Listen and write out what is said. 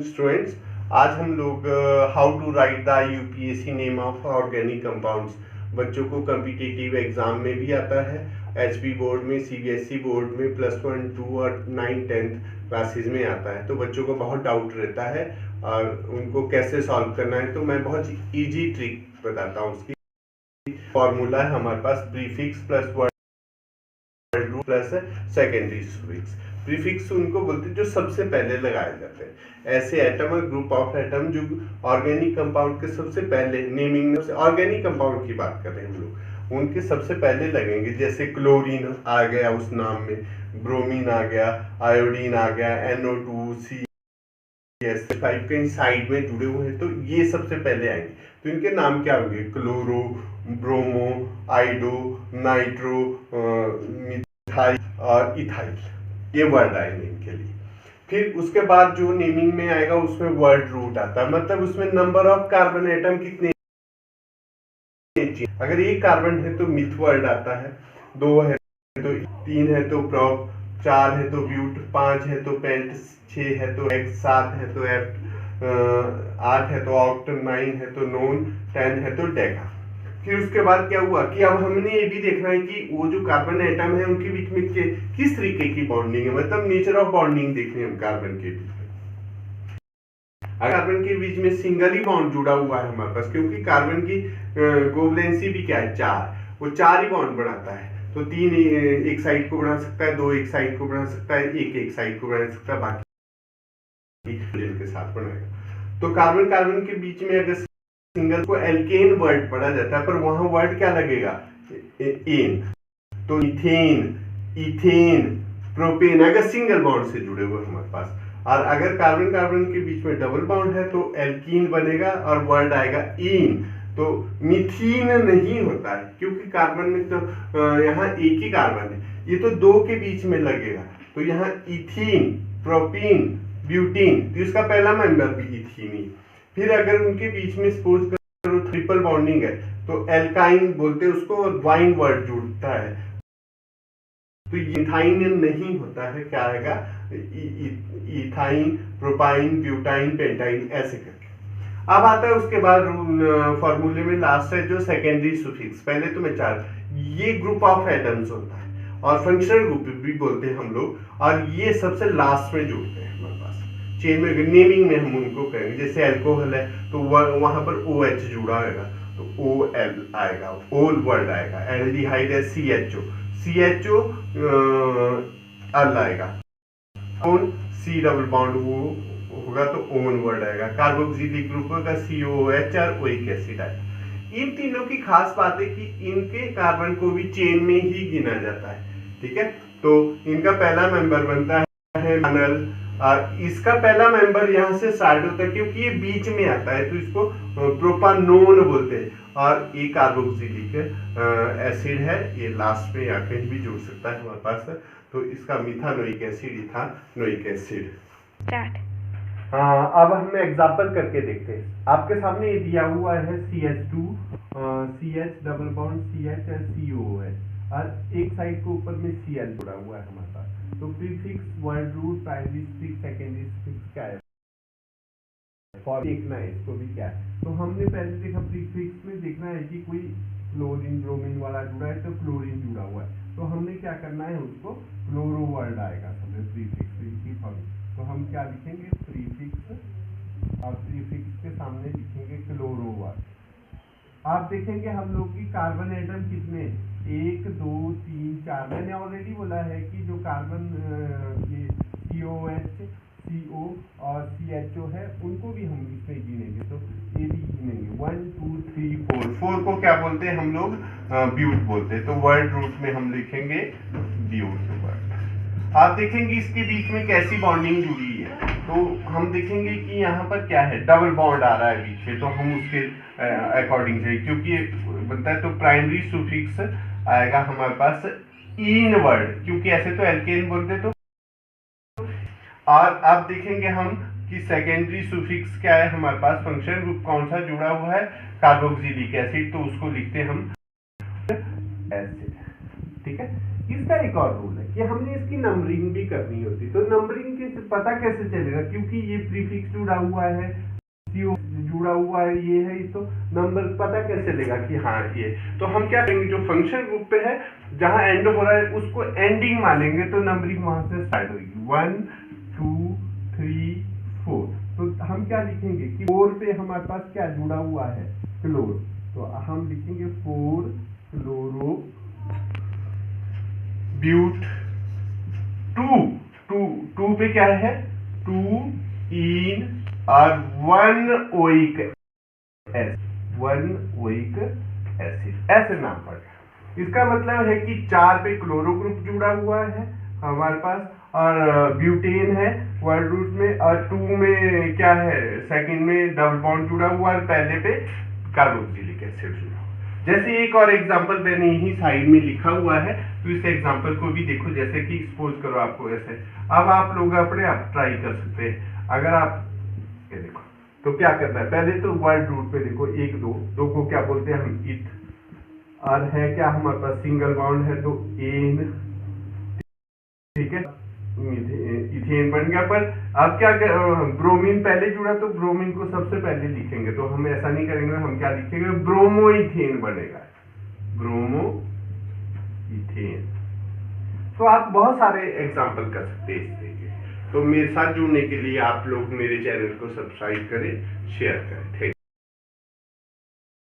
Students, आज हम लोग how to write the IUPAC name of organic compounds बच्चों को कम्पिटिटिव एग्जाम में भी आता है, एचपी बोर्ड में, सीबीएसई बोर्ड में, +1, 2 और 9, 10 क्लासेस में आता है। तो बच्चों को बहुत डाउट रहता है और उनको कैसे सॉल्व करना है, तो मैं बहुत इजी ट्रिक बताता हूँ। उसकी फॉर्मूला है हमारे पास prefix plus word root plus secondary suffix. Prefix उनको बोलते हैं जो सबसे पहले लगाए जाते हैं। ऐसे एटम और ग्रुप ऑफ एटम जो ऑर्गेनिक कंपाउंड के सबसे पहले नेमिंग में, ऑर्गेनिक कंपाउंड की बात कर रहे हैं हम लोग, उनके सबसे पहले लगेंगे। जैसे क्लोरीन आ गया उस नाम में, ब्रोमीन आ गया, आयोडीन आ गया, NO2 CH5 कहीं साइड में जुड़े हुए हैं, तो ये सबसे पहले आएंगे। तो इनके नाम क्या होंगे? क्लोरो, ब्रोमो, आइडो, नाइट्रो, मिथाइल और इथाइल, ये वर्ड आएंगे इनके लिए। फिर उसके बाद जो नेमिंग में आएगा उसमें वर्ड रूट आता है, मतलब उसमें नंबर ऑफ कार्बन एटम कितने। अगर एक कार्बन है तो मिथ वर्ड आता है, 2 है तो 3 है तो प्रोप, 4 है तो ब्यूट, 5 है तो पेंट, 6 है तो एक्स, 7 है तो एफ, 8 है तो ऑक्ट, 9 है तो नोन, 10 है तो डेका। फिर उसके बाद क्या हुआ कि अब हमने ये भी देखना है कि वो जो कार्बन एटम है उनके बीच में किस तरीके की बॉन्डिंग है, मतलब नेचर ऑफ बॉन्डिंग देखनी है हम कार्बन के बीच में। अगर कार्बन के बीच में सिंगल ही बॉन्ड जुड़ा हुआ है हमारे पास, क्योंकि कार्बन की कोवलेंसी भी क्या है? 4, वो 4 ही बॉन्ड बनाता है। तो 3 एक साइड को बना सकता है, 2 एक साइड को बना सकता है, 1 एक साइड को बना सकता है, बाकी के साथ बनाएगा। तो कार्बन कार्बन के बीच में अगर सिंगल को एल्केन वर्ड पढ़ा जाता है, पर वहां वर्ड क्या लगेगा? एन। तो इथेन, इथेन, प्रोपेन अगर सिंगल बॉन्ड से जुड़े हुए हमारे पास, और अगर कार्बन कार्बन के बीच में डबल बॉन्ड है तो एल्कीन बनेगा और वर्ड आएगा इन। तो मिथीन नहीं होता है, क्योंकि कार्बन में तो यहाँ एक ही कार्बन है, ये तो 2 के बीच में लगेगा। तो यहाँ इथीन, प्रोपीन, ब्यूटीन, तो इसका पहला मेंबर भी इथीन ही। फिर अगर उनके बीच में सपोज करो ट्रिपल बॉन्डिंग है तो एल्काइन बोलते हैं उसको, और वाइन वर्ड जुड़ता है, तो इथाइन नहीं होता है, क्या आएगा? इथाइन, प्रोपाइन, ब्यूटाइन, पेंटाइन, ऐसे करके। अब आता है उसके बाद फॉर्मूले में लास्ट है जो सेकेंडरी सुफिक्स। पहले तो मैं 4, ये ग्रुप ऑफ एटम्स होता है और फंक्शनल ग्रुप भी बोलते हैं हम लोग, और ये सबसे लास्ट में जुड़ते हैं हमारे पास चेन में। नेमिंग में हम उनको कहेंगे, जैसे अल्कोहल है तो वहां पर OH जुड़ा होगा तो OL आएगा, ओल वर्ड आएगा। एल्डिहाइड है CHO अल आएगा। ओन C डबल बॉन्ड वो होगा तो ओन वर्ड आएगा। कार्बोक्सिलिक ग्रुप होगा COOH और ओइक एसिड आएगा। इन तीनों की खास बात है कि इनके कार्बन को भी चेन में ही गिना जाता है, ठीक है। तो इनका पहला मेंबर बनता है मानल, इसका पहला मेंबर यहाँ से स्टार्ट होता है क्योंकि ये बीच में आता है, तो इसको प्रोपानोन बोलते हैं। और ये कार्बोक्सिलिक एसिड है, ये लास्ट में आके भी जुड़ सकता है हमारे पास, तो इसका मिथानोइक एसिड, इथानोइक एसिड। हाँ, अब हम एग्जाम्पल करके देखते हैं। आपके सामने ये दिया हुआ है CH2, CH double bond CH और COOH, और एक साइड के ऊपर में Cl जुड़ा हुआ है हमारे पास। तो prefix, word root, primary suffix, secondary suffix क्या है, फॉर देखना है इसको भी क्या है। तो हमने पहले देखा प्रीफिक्स में देखना है कि कोई क्लोरीन ब्रोमीन वाला जुड़ा है तो क्लोरीन जुड़ा हुआ है, तो हमने क्या करना है, उसको क्लोरो वर्ड आएगा समझे प्रीफिक्स की फॉर्म। तो हम क्या लिखेंगे? प्रीफिक्स, और प्रीफिक्स के सामने लिखेंगे क्लोरो वर्ड। आप देखेंगे हम लोग की कार्बन एटम कितने, 1 2 3 4। मैंने ऑलरेडी बोला है कि जो कार्बन COH, CO और CHO है उनको भी हम इसमें गिनेंगे, तो ये भी गिनेंगे 1 2 3 4। 4 को क्या बोलते हैं हम लोग? ब्यूट बोलते हैं। तो वर्ड रूट में हम लिखेंगे ब्यूट वर्ड। आप देखेंगे इसके बीच में कैसी बॉन्डिंग जुड़ी है, तो हम देखेंगे कि यहाँ पर क्या है, डबल बॉन्ड आ रहा है बीच में, तो हम उसके अकॉर्डिंग से, क्योंकि बनता है तो प्राइमरी सुफिक्स आएगा हमारे पास इन वर्ड, क्योंकि ऐसे तो एल्केन बोलते। तो और अब देखेंगे हम कि सेकेंडरी सुफिक्स क्या है हमारे पास, फंक्शन ग्रुप कौन सा जुड़ा हुआ है? कार्बोक्सिलिक एसिड, तो उसको लिखते हैं हम एसिड, ठीक है। इसका एक और रूल है कि हमने इसकी नंबरिंग भी करनी होती। तो नंबरिंग के पता कैसे चलेगा, क्योंकि ये प्रीफिक्स जुड़ा हुआ है, CO जुड़ा हुआ है, ये है, तो नंबर पता कैसे चलेगा कि हाँ ये। तो हम क्या करेंगे, जो फंक्शन ग्रुप पे है जहां एंड हो रहा है उसको एंडिंग मानेंगे, तो नंबरिंग वहां से स्टार्ट होगी 1 2 3 4। तो हम क्या लिखेंगे कि 4 पे हमारे पास क्या जुड़ा हुआ है, क्लोर, तो हम लिखेंगे 4 क्लोरो ब्यूट 2 पे क्या है 2 इन और 1 ओइक एसिड, ऐसे नाम पड़ेगा। इसका मतलब है कि 4 पे क्लोरो ग्रुप जुड़ा हुआ है हमारे पास, और ब्यूटेन है वर्ड रूट में, और 2 में क्या है, सेकंड में डबल बॉन्ड जुड़ा हुआ है, पहले पे कार्बोक्सिलिक एसिड जुड़ा। जैसे एक और एग्जांपल मैंने यही साइड में लिखा हुआ है, तो इस एग्जांपल को भी देखो। जैसे कि सपोज करो आपको ऐसे, अब आप लोग अपने आप ट्राई कर सकते हैं। अगर आप ये देखो तो क्या करना है, पहले तो वर्ड रूट पे देखो 1 2 को क्या बोलते हैं हम, इथ, और है क्या हमारे पास सिंगल बॉन्ड है तो एन, ठीक है, इथेन बन गया। पर अब क्या ब्रोमीन पहले जुड़ा तो ब्रोमीन को सबसे पहले लिखेंगे, तो हम ऐसा नहीं करेंगे, हम क्या लिखेंगे, ब्रोमो इथेन बनेगा, ब्रोमो इथेन। तो आप बहुत सारे एग्जाम्पल कर सकते हैं इस तरीके। तो मेरे साथ जुड़ने के लिए आप लोग मेरे चैनल को सब्सक्राइब करें, शेयर करें। Thank you.